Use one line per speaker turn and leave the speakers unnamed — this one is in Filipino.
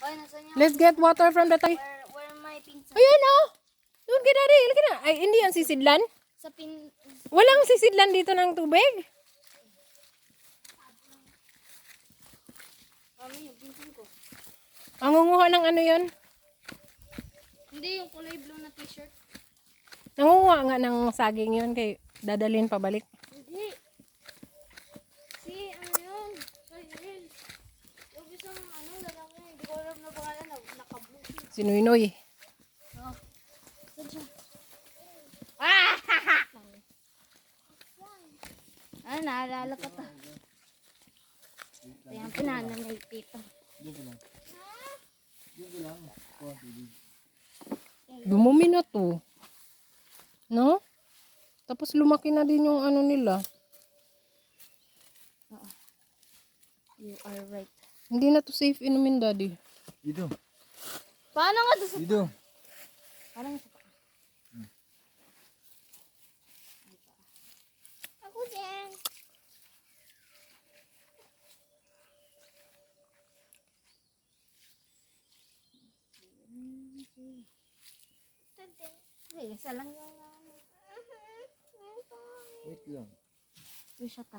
Ay, nasa niya?
Let's get water from the tank.
Where my pinsan?
Ayan oh. Doon ka daddy. Halika na. Ay, hindi yan sisidlan.
Sa pin...
Walang sisidlan dito ng tubig.
Mami, yung pinsan ko.
Ang ngunguha ng ano yon?
Hindi, yung kulay blue na t-shirt.
Nangunguha nga ng saging yon kay dadalhin pabalik.
Hindi. Si, ano yun? Sorry, yung isang, ano, lalaki. Hindi ko alam na pangalan. Naka-blue.
Si Noynoy.
Oh. Saan siya? Ah! Ah, naalala ko to. Ito yung pinananay tito.
Dumumi na to. No? Tapos lumaki na din yung ano nila.
You are right.
Hindi na to safe inumin daddy.
Dito.
Paano nga doon sa...
Dito.
Parang sa... Ako din. Hey, isa lang yung...
Wait lang.
Ito siya ta.